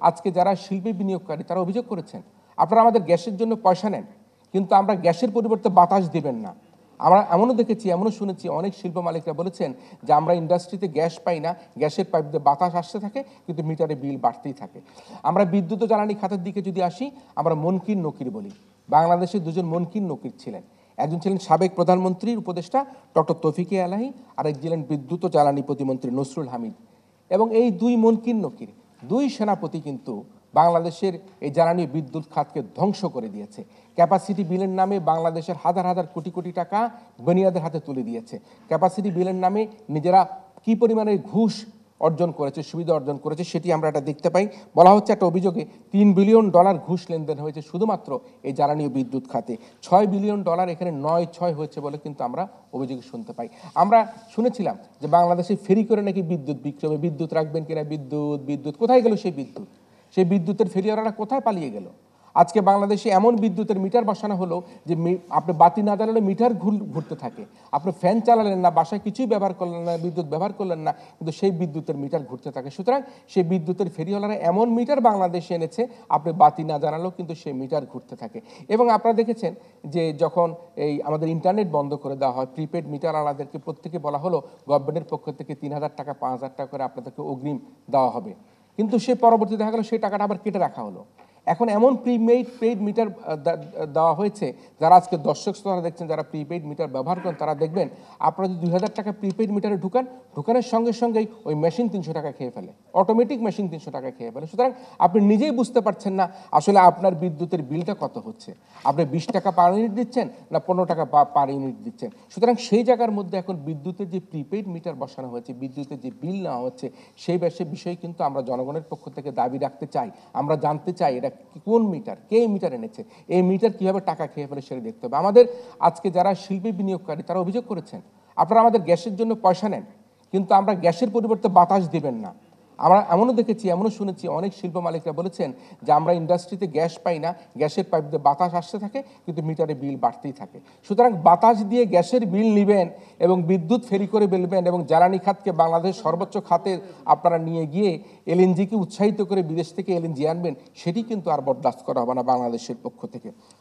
আজকে যারা শিল্পে বিনিয়োগকারী তারা অভিযোগ করেছেন আপনারা আমাদের গ্যাসের জন্য পয়সা নেন, কিন্তু আমরা গ্যাসের পরিবর্তে বাতাস দিবেন না। আমরা এমনও দেখেছি, এমনও শুনেছি অনেক শিল্প মালিকরা বলেছেন যে আমরা ইন্ডাস্ট্রিতে গ্যাস পাই না, গ্যাসের পাইপ দিয়ে বাতাস আসতে থাকে কিন্তু মিটারে বিল বাড়তেই থাকে। আমরা বিদ্যুৎ ও জ্বালানি খাতের দিকে যদি আসি, আমরা মনকির নকির বলি। বাংলাদেশে দুজন মনকির নকির ছিলেন, একজন ছিলেন সাবেক প্রধানমন্ত্রীর উপদেষ্টা ডক্টর তৌফিকে আলাহি, আর এক ছিলেন বিদ্যুৎ ও জ্বালানি প্রতিমন্ত্রী নসরুল হামিদ। এবং এই দুই মনকির নকির, দুই সেনাপতি কিন্তু বাংলাদেশের এই জ্বালানি বিদ্যুৎ খাতকে ধ্বংস করে দিয়েছে। ক্যাপাসিটি বিলের নামে বাংলাদেশের হাজার হাজার কোটি কোটি টাকা বনিয়াদের হাতে তুলে দিয়েছে। ক্যাপাসিটি বিলের নামে নিজেরা কি পরিমাণে ঘুষ অর্জন করেছে, সুবিধা অর্জন করেছে, সেটি আমরা এটা দেখতে পাই। বলা হচ্ছে একটা অভিযোগে $3 বিলিয়ন ঘুষ লেনদেন হয়েছে শুধুমাত্র এই জ্বালানি ও বিদ্যুৎ খাতে। $6 বিলিয়ন এখানে 9-6 হয়েছে বলে কিন্তু আমরা অভিযোগে শুনতে পাই। আমরা শুনেছিলাম যে বাংলাদেশে ফেরি করে নাকি বিদ্যুৎ বিক্রি হবে, বিদ্যুৎ রাখবেন কিনা, বিদ্যুৎ কোথায় গেল সেই বিদ্যুৎ? সেই বিদ্যুতের ফেরিওয়ালারা কোথায় পালিয়ে গেল? আজকে বাংলাদেশে এমন বিদ্যুতের মিটার বসানো হলো যে আপনি বাতি না জ্বালালে মিটার ঘুরতে থাকে, আপনি ফ্যান চালালেন না, বাসায় কিছুই ব্যবহার করলেন না, বিদ্যুৎ ব্যবহার করলেন না, কিন্তু সেই বিদ্যুতের মিটার ঘুরতে থাকে। সুতরাং সেই বিদ্যুতের ফেরিওয়ালারা এমন মিটার বাংলাদেশে এনেছে, আপনি বাতি না জ্বালালেও কিন্তু সেই মিটার ঘুরতে থাকে। এবং আপনারা দেখেছেন যে যখন এই আমাদের ইন্টারনেট বন্ধ করে দেওয়া হয়, প্রিপেড মিটার আলাদেরকে প্রত্যেকে বলা হলো গভর্নমেন্টের পক্ষ থেকে 3,000 টাকা 5,000 টাকা করে আপনাদেরকে অগ্রিম দেওয়া হবে, কিন্তু সে পরবর্তী দেখা গেল সেই টাকাটা আবার কেটে রাখা হলো। এখন এমন প্রিপেইড মিটার দেওয়া হয়েছে, যারা আজকে দর্শক শ্রোতারা দেখছেন, যারা প্রিপেইড মিটার ব্যবহার করেন তারা দেখবেন আপনারা যদি 2,000 টাকা প্রিপেইড মিটারে ঢুকানোর সঙ্গে সঙ্গেই ওই মেশিন 300 টাকা খেয়ে ফেলে, অটোমেটিক মেশিন 300 টাকা খেয়ে ফেলে। সুতরাং আপনি নিজেই বুঝতে পারছেন না আসলে আপনার বিদ্যুতের বিলটা কত হচ্ছে, আপনি 20 টাকা পার ইউনিট দিচ্ছেন না 15 টাকা পার ইউনিট দিচ্ছেন। সুতরাং সেই জায়গার মধ্যে এখন বিদ্যুতের যে প্রিপেইড মিটার বসানো হয়েছে, বিদ্যুতের যে বিল নেওয়া হচ্ছে, সেই বিষয়ে কিন্তু আমরা জনগণের পক্ষ থেকে দাবি রাখতে চাই। আমরা জানতে চাই এটা কোন মিটার, কে মিটার এনেছে, এই মিটার কিভাবে টাকা খেয়ে ফেলে সেটা দেখতে হবে। আমাদের আজকে যারা শিল্পে বিনিয়োগকারী তারা অভিযোগ করেছেন আপনারা আমাদের গ্যাসের জন্য পয়সা নেন, কিন্তু আমরা গ্যাসের পরিবর্তে বাতাস দিবেন না। আমরা এমনও দেখেছি, এমনও শুনেছি অনেক শিল্প মালিকরা বলেছেন যে আমরা ইন্ডাস্ট্রিতে গ্যাস পাই না, গ্যাসের পাইপ দিয়ে বাতাস আসতে থাকে কিন্তু মিটারে বিল বাড়তেই থাকে। সুতরাং বাতাস দিয়ে গ্যাসের বিল নেবেন এবং বিদ্যুৎ ফেরি করে বেলবেন এবং জ্বালানি খাতকে বাংলাদেশ সর্বোচ্চ খাতে আপনারা নিয়ে গিয়ে এলএনজিকে উৎসাহিত করে বিদেশ থেকে এলএনজি আনবেন, সেটি কিন্তু আর বরদাস্ত করা হবে না বাংলাদেশের পক্ষ থেকে।